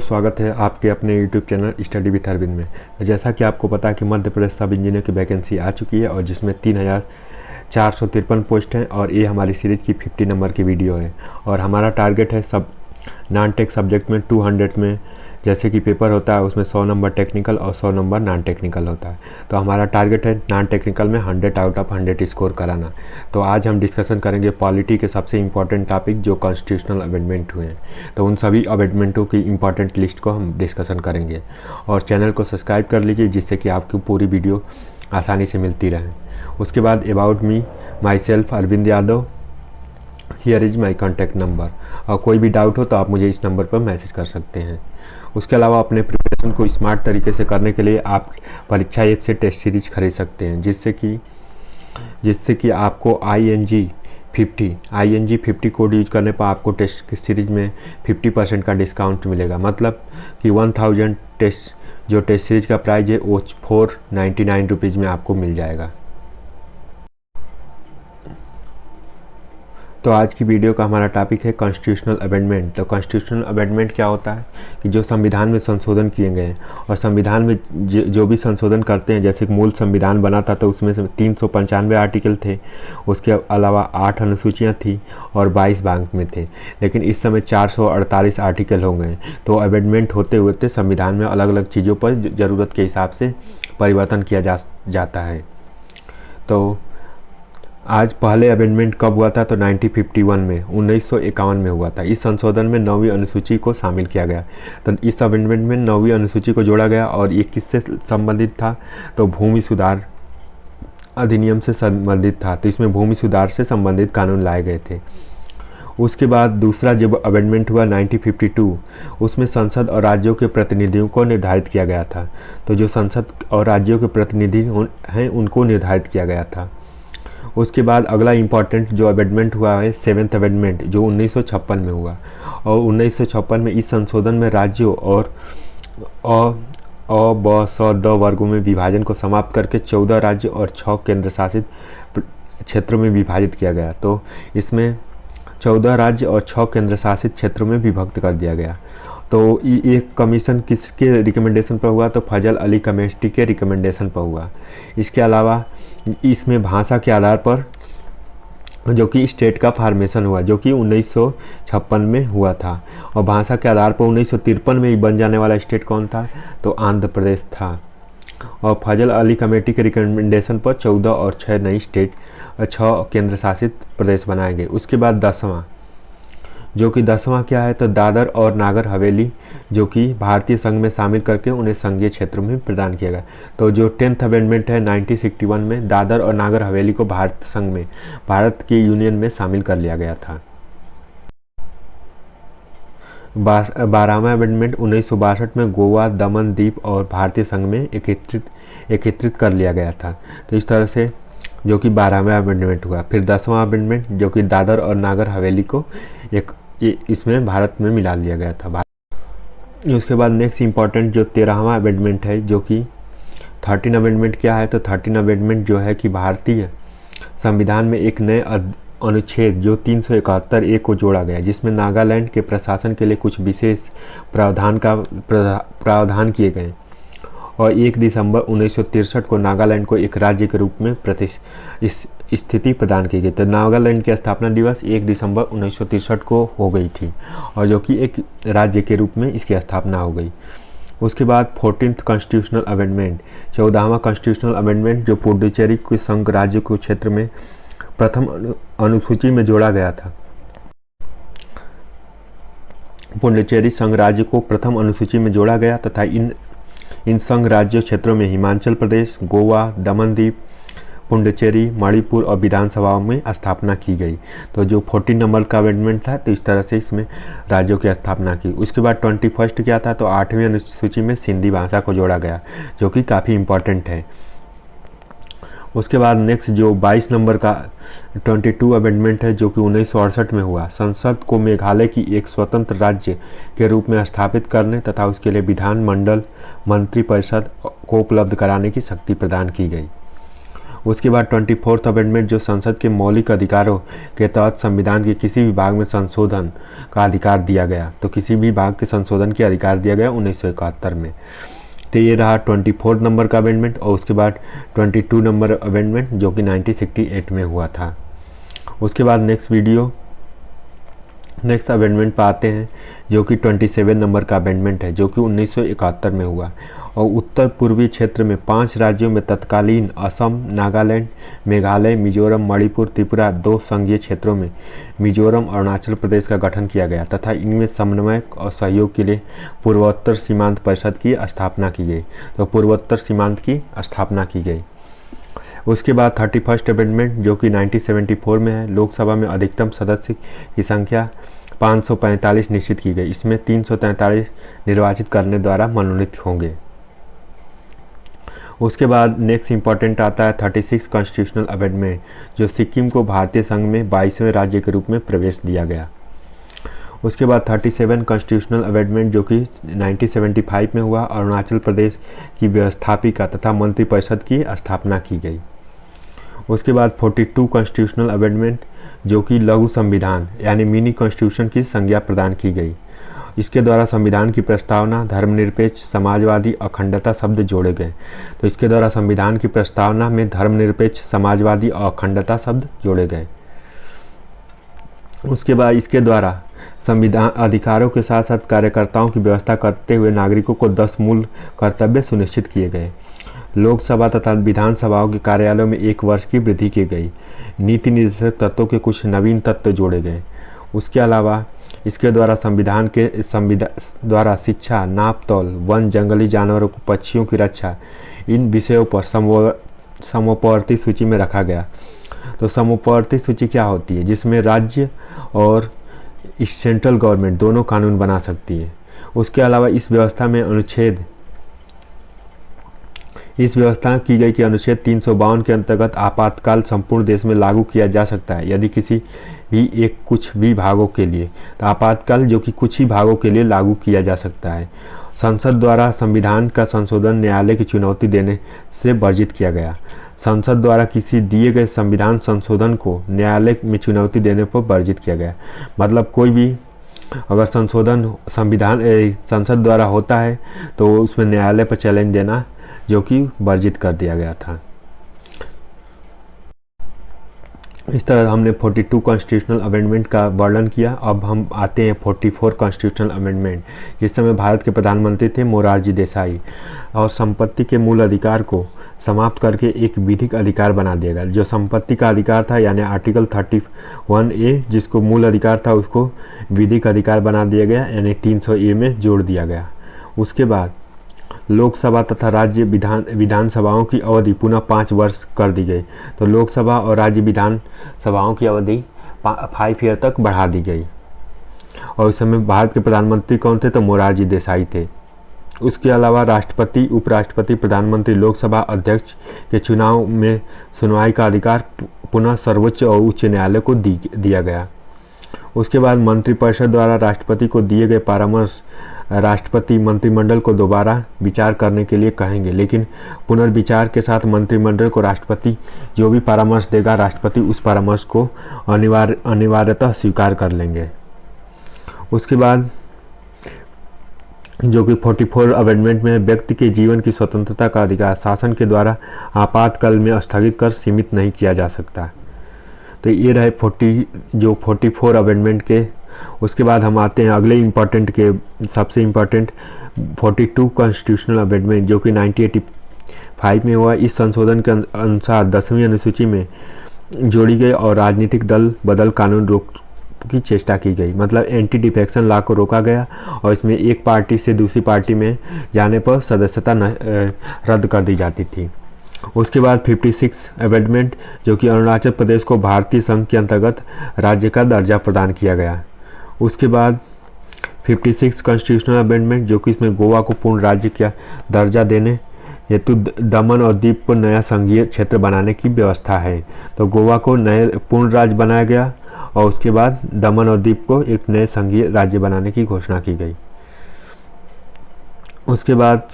स्वागत है आपके अपने YouTube channel study with Arvind में। जैसा कि आपको पता है कि मध्य प्रदेश सब इंजीनियर की वैकेंसी आ चुकी है और जिसमें 3453 पोस्ट हैं और ये हमारी सीरीज़ की 50 नंबर की वीडियो है। और हमारा टारगेट है सब नॉन टेक सब्जेक्ट में 200 में जैसे कि पेपर होता है उसमें 100 नंबर टेक्निकल और 100 नंबर नॉन टेक्निकल होता है। तो हमारा टारगेट है नॉन टेक्निकल में 100 आउट ऑफ 100 स्कोर कराना। तो आज हम डिस्कशन करेंगे पॉलिटी के सबसे इम्पॉर्टेंट टॉपिक जो कॉन्स्टिट्यूशनल अमेंडमेंट हुए हैं। तो उन सभी अमेंडमेंटों की इम्पॉर्टेंट लिस्ट को हम डिस्कशन करेंगे और चैनल को सब्सक्राइब कर लीजिए जिससे कि आपकी पूरी वीडियो आसानी से मिलती रहे। उसके बाद about me myself Arvind Yadav, here is my contact number. और कोई भी डाउट हो तो आप मुझे इस नंबर पर मैसेज कर सकते हैं। उसके अलावा अपने प्रिपरेशन को स्मार्ट तरीके से करने के लिए आप परीक्षा ऐप से टेस्ट सीरीज खरीद सकते हैं जिससे कि आपको ING50 कोड यूज करने पर आपको टेस्ट सीरीज में 50% का डिस्काउंट मिलेगा। मतलब कि 1000 टेस्ट सीरीज का प्राइस है वो 499 रुपीज़ में आपको मिल जाएगा। तो आज की वीडियो का हमारा टॉपिक है कॉन्स्टिट्यूशनल अमेंडमेंट। तो कॉन्स्टिट्यूशनल अमेंडमेंट क्या होता है कि जो संविधान में संशोधन किए गए हैं और संविधान में जो भी संशोधन करते हैं, जैसे कि मूल संविधान बना था तो उसमें से 395 आर्टिकल थे, उसके अलावा 8 अनुसूचियाँ थी और 22 भाग में थे। लेकिन इस समय 448 आर्टिकल हो गए। तो अमेंडमेंट होते होते संविधान में अलग अलग चीज़ों पर ज़रूरत के हिसाब से परिवर्तन किया जाता है। तो आज पहले अमेंडमेंट कब हुआ था? तो 1951 में 1951 में हुआ था। इस संशोधन में 9वीं अनुसूची को शामिल किया गया। तो इस अमेंडमेंट में 9वीं अनुसूची को जोड़ा गया और ये किससे संबंधित था? तो भूमि सुधार अधिनियम से संबंधित था। तो इसमें भूमि सुधार से संबंधित कानून लाए गए थे। उसके बाद दूसरा जब अमेंडमेंट हुआ 1952, उसमें संसद और राज्यों के प्रतिनिधियों को निर्धारित किया गया था। तो जो संसद और राज्यों के प्रतिनिधि हैं उनको निर्धारित किया गया था। उसके बाद अगला इम्पॉर्टेंट जो अमेंडमेंट हुआ है 7th अमेंडमेंट जो 1956 में हुआ। और 1956 में इस संशोधन में राज्यों और ब स ड वर्गों में विभाजन को समाप्त करके 14 राज्य और 6 केंद्र शासित क्षेत्रों में विभाजित किया गया। तो इसमें 14 राज्य और 6 केंद्र शासित क्षेत्रों में विभक्त कर दिया गया। तो ये कमीशन किसके रिकमेंडेशन पर हुआ? तो फजल अली कमेटी के रिकमेंडेशन पर हुआ। इसके अलावा इसमें भाषा के आधार पर जो कि स्टेट का फॉर्मेशन हुआ जो कि 1956 में हुआ था। और भाषा के आधार पर 1953 में ही बन जाने वाला स्टेट कौन था? तो आंध्र प्रदेश था। और फजल अली कमेटी के रिकमेंडेशन पर 14 और 6 नई स्टेट 6 केंद्र शासित प्रदेश बनाए गए। उसके बाद 10वां क्या है? तो दादर और नागर हवेली जो कि भारतीय संघ में शामिल करके उन्हें संघीय क्षेत्रों में प्रदान किया गया। तो जो 10th अमेंडमेंट है 1961 में दादर और नागर हवेली को भारत संघ में भारत के यूनियन में शामिल कर लिया गया था। 12वां अमेंडमेंट 1962 में गोवा, दमन, दीव और भारतीय संघ में एकत्रित कर लिया गया था। तो इस तरह से जो कि 12वां अमेंडमेंट हुआ। फिर 10वां अमेंडमेंट जो कि दादर और नागर हवेली को इसमें भारत में मिला लिया गया था। उसके बाद नेक्स्ट इम्पॉर्टेंट जो 13वां अमेंडमेंट है जो कि 13 अमेंडमेंट क्या है? तो 13 अमेंडमेंट जो है कि भारतीय संविधान में एक नए अनुच्छेद जो 371A को जोड़ा गया जिसमें नागालैंड के प्रशासन के लिए कुछ विशेष प्रावधान किए गए। और 1 दिसंबर 1963 को नागालैंड को एक राज्य के रूप में स्थिति प्रदान की गई। तो नागालैंड की स्थापना दिवस 1 दिसंबर 1963 को हो गई थी और जो कि एक राज्य के रूप में इसकी स्थापना हो गई। उसके बाद 14th कॉन्स्टिट्यूशनल अमेंडमेंट 14वां कॉन्स्टिट्यूशनल अमेंडमेंट जो पुडुचेरी को संघ राज्य को क्षेत्र में प्रथम अनुसूची में जोड़ा गया था। पुडुचेरी संघ राज्य को प्रथम अनुसूची में जोड़ा गया तथा इन संघ राज्य क्षेत्रों में हिमाचल प्रदेश, गोवा, दमन दीव, पुडुचेरी, मणिपुर और विधानसभाओं में स्थापना की गई। तो जो 14 नंबर का अमेंडमेंट था तो इस तरह से इसमें राज्यों की स्थापना की। उसके बाद 21st क्या था? तो 8वीं अनुसूची में सिंधी भाषा को जोड़ा गया जो कि काफ़ी इम्पोर्टेंट है। उसके बाद नेक्स्ट जो 22 नंबर का 22 अमेंडमेंट है जो कि 1968 में हुआ। संसद को मेघालय की एक स्वतंत्र राज्य के रूप में स्थापित करने तथा उसके लिए विधानमंडल मंत्रिपरिषद को उपलब्ध कराने की शक्ति प्रदान की गई। उसके बाद 24th अमेंडमेंट जो संसद के मौलिक अधिकारों के तहत संविधान के किसी भी भाग में संशोधन का अधिकार दिया गया, तो किसी भी भाग के संशोधन के अधिकार दिया गया 1971 में। तो ये रहा 24 नंबर का अमेंडमेंट। और उसके बाद 22 नंबर अमेंडमेंट जो कि 1968 में हुआ था। उसके बाद नेक्स्ट अमेंडमेंट पर आते हैं जो कि 27 नंबर का अमेंडमेंट है, जो कि 1971 में हुआ। और उत्तर पूर्वी क्षेत्र में 5 राज्यों में तत्कालीन असम, नागालैंड, मेघालय, मिजोरम, मणिपुर, त्रिपुरा 2 संघीय क्षेत्रों में मिजोरम, अरुणाचल प्रदेश का गठन किया गया तथा इनमें समन्वय और सहयोग के लिए पूर्वोत्तर सीमांत परिषद की स्थापना की गई। तो पूर्वोत्तर सीमांत की स्थापना की गई। उसके बाद 31st अमेंडमेंट जो कि 1974 में है, लोकसभा में अधिकतम सदस्य की संख्या 545 निश्चित की गई। इसमें 343 निर्वाचित करने द्वारा मनोनीत होंगे। उसके बाद नेक्स्ट इंपॉर्टेंट आता है 36 कॉन्स्टिट्यूशनल अमेंडमेंट, जो सिक्किम को भारतीय संघ में 22वें राज्य के रूप में प्रवेश दिया गया। उसके बाद 37 कॉन्स्टिट्यूशनल अमेंडमेंट जो कि 1975 में हुआ, अरुणाचल प्रदेश की व्यवस्थापिका तथा मंत्रिपरिषद की स्थापना की गई। उसके बाद 42 कॉन्स्टिट्यूशनल अमेंडमेंट जो कि लघु संविधान यानी मिनी कॉन्स्टिट्यूशन की संज्ञा प्रदान की गई। इसके द्वारा संविधान की प्रस्तावना धर्मनिरपेक्ष, समाजवादी, अखंडता शब्द जोड़े गए। तो इसके द्वारा संविधान की प्रस्तावना में धर्मनिरपेक्ष, समाजवादी और अखंडता शब्द जोड़े गए। उसके बाद इसके द्वारा संविधान अधिकारों के साथ साथ कार्यकर्ताओं की व्यवस्था करते हुए नागरिकों को 10 मूल कर्तव्य सुनिश्चित किए गए। लोकसभा तथा विधानसभाओं के कार्यालयों में 1 वर्ष की वृद्धि की गई। नीति निर्देशक तत्वों के कुछ नवीन तत्व जोड़े गए। उसके अलावा इसके द्वारा संविधान द्वारा शिक्षा, नाप तौल, वन, जंगली जानवरों को, पक्षियों की रक्षा, इन विषयों पर समवर्ती सूची में रखा गया। तो समवर्ती सूची क्या होती है? जिसमें राज्य और सेंट्रल गवर्नमेंट दोनों कानून बना सकती है। उसके अलावा इस व्यवस्था की गई कि अनुच्छेद 352 के अंतर्गत आपातकाल संपूर्ण देश में लागू किया जा सकता है यदि किसी भी कुछ भी भागों के लिए। तो आपातकाल जो कि कुछ ही भागों के लिए लागू किया जा सकता है। संसद द्वारा संविधान का संशोधन न्यायालय की चुनौती देने से वर्जित किया गया। संसद द्वारा किसी दिए गए संविधान संशोधन को न्यायालय में चुनौती देने पर वर्जित किया गया। मतलब कोई भी अगर संशोधन संसद द्वारा होता है तो उसमें न्यायालय पर चैलेंज देना जो कि वर्जित कर दिया गया था। इस तरह हमने 42 कॉन्स्टिट्यूशनल अमेंडमेंट का वर्णन किया। अब हम आते हैं 44 कॉन्स्टिट्यूशनल अमेंडमेंट, जिस समय भारत के प्रधानमंत्री थे मोरारजी देसाई। और संपत्ति के मूल अधिकार को समाप्त करके एक विधिक अधिकार बना दिया गया। जो संपत्ति का अधिकार था यानी आर्टिकल 31A जिसको मूल अधिकार था उसको विधिक अधिकार बना दिया गया यानी 300A में जोड़ दिया गया। उसके बाद लोकसभा तथा राज्य विधानसभाओं की अवधि पुनः 5 वर्ष कर दी गई। तो लोकसभा और राज्य विधानसभाओं की अवधि 5 ईयर तक बढ़ा दी गई। और उस समय भारत के प्रधानमंत्री कौन थे? तो मोरारजी देसाई थे। उसके अलावा राष्ट्रपति, उपराष्ट्रपति, प्रधानमंत्री, लोकसभा अध्यक्ष के चुनाव में सुनवाई का अधिकार पुनः सर्वोच्च और उच्च न्यायालय को दिया गया। उसके बाद मंत्रिपरिषद द्वारा राष्ट्रपति को दिए गए परामर्श राष्ट्रपति मंत्रिमंडल को दोबारा विचार करने के लिए कहेंगे, लेकिन पुनर्विचार के साथ मंत्रिमंडल को राष्ट्रपति जो भी परामर्श देगा राष्ट्रपति उस परामर्श को अनिवार्यतः स्वीकार कर लेंगे। उसके बाद जो कि 44 अमेंडमेंट में व्यक्ति के जीवन की स्वतंत्रता का अधिकार शासन के द्वारा आपातकाल में स्थगित कर सीमित नहीं किया जा सकता। तो ये रहे 44 अमेंडमेंट के। उसके बाद हम आते हैं अगले इम्पॉर्टेंट के सबसे इम्पॉर्टेंट 42 कॉन्स्टिट्यूशनल अमेंडमेंट जो कि 1985 में हुआ। इस संशोधन के अनुसार 10वीं अनुसूची में जोड़ी गई और राजनीतिक दल बदल कानून रोक की चेष्टा की गई। मतलब एंटी डिफेक्शन लॉ को रोका गया और इसमें एक पार्टी से दूसरी पार्टी में जाने पर सदस्यता रद्द कर दी जाती थी। उसके बाद 56 अमेंडमेंट जो कि अरुणाचल प्रदेश को भारतीय संघ के अंतर्गत राज्य का दर्जा प्रदान किया गया। उसके बाद 56 कॉन्स्टिट्यूशनल अमेंडमेंट जो कि इसमें गोवा को पूर्ण राज्य का दर्जा देने हेतु दमन और दीव को नया संघीय क्षेत्र बनाने की व्यवस्था है। तो गोवा को नए पूर्ण राज्य बनाया गया और उसके बाद दमन और दीव को एक नए संघीय राज्य बनाने की घोषणा की गई। उसके बाद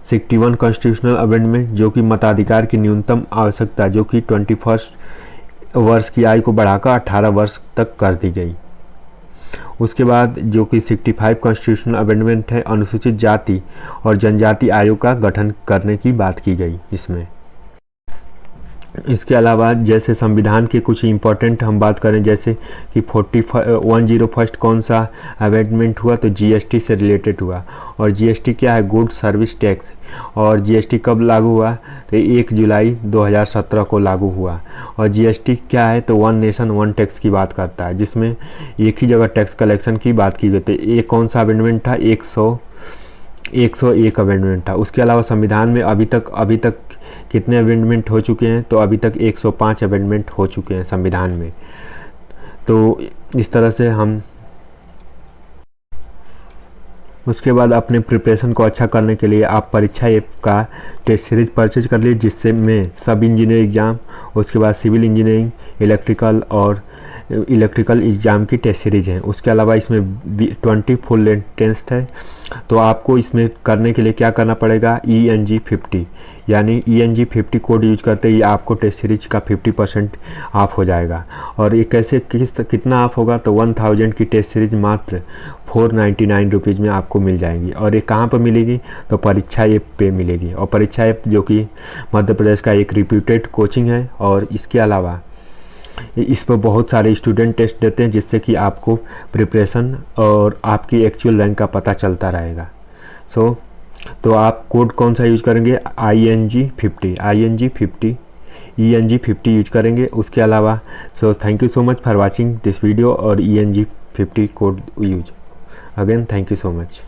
61 कॉन्स्टिट्यूशनल अमेंडमेंट जो कि मताधिकार की न्यूनतम आवश्यकता जो कि 21 वर्ष की आयु को बढ़ाकर 18 वर्ष तक कर दी गई। उसके बाद जो कि 65 कॉन्स्टिट्यूशनल अमेंडमेंट है, अनुसूचित जाति और जनजाति आयोग का गठन करने की बात की गई इसमें। इसके अलावा जैसे संविधान के कुछ इम्पोर्टेंट हम बात करें, जैसे कि 101 कौन सा अमेंडमेंट हुआ, तो जीएसटी से रिलेटेड हुआ। और जीएसटी क्या है, गुड सर्विस टैक्स। और जीएसटी कब लागू हुआ, तो 1 जुलाई 2017 को लागू हुआ। और जीएसटी क्या है, तो वन नेशन वन टैक्स की बात करता है, जिसमें एक ही जगह टैक्स कलेक्शन की बात की गई थी। ये कौन सा अमेंडमेंट था, 101 अमेंडमेंट था। उसके अलावा संविधान में अभी तक कितने अमेंडमेंट हो चुके हैं, तो अभी तक 105 अमेंडमेंट हो चुके हैं संविधान में। तो इस तरह से हम उसके बाद अपने प्रिपरेशन को अच्छा करने के लिए आप परीक्षा ऐप का टेस्ट सीरीज परचेज कर लीजिए, जिससे में सब इंजीनियरिंग एग्ज़ाम, उसके बाद सिविल इंजीनियरिंग, इलेक्ट्रिकल एग्ज़ाम की टेस्ट सीरीज है। उसके अलावा इसमें 20 फुल लेंथ टेस्ट है। तो आपको इसमें करने के लिए क्या करना पड़ेगा, ENG 50 यानी ENG 50 कोड यूज करते ही आपको टेस्ट सीरीज का 50% ऑफ हो जाएगा। और ये कैसे कितना ऑफ होगा, तो 1000 की टेस्ट सीरीज मात्र 499 रुपीज़ में आपको मिल जाएंगी। और ये कहाँ पर मिलेगी, तो परीक्षा ऐप पे मिलेगी। और परीक्षा ऐप जो कि मध्य प्रदेश का एक रिप्यूटेड कोचिंग है। और इसके अलावा इस पर बहुत सारे स्टूडेंट टेस्ट देते हैं, जिससे कि आपको प्रिपरेशन और आपकी एक्चुअल रैंक का पता चलता रहेगा। तो आप कोड कौन सा यूज करेंगे, ENG 50 यूज करेंगे। उसके अलावा thank you so much for watching this video और ENG 50 code use. Again thank you so much.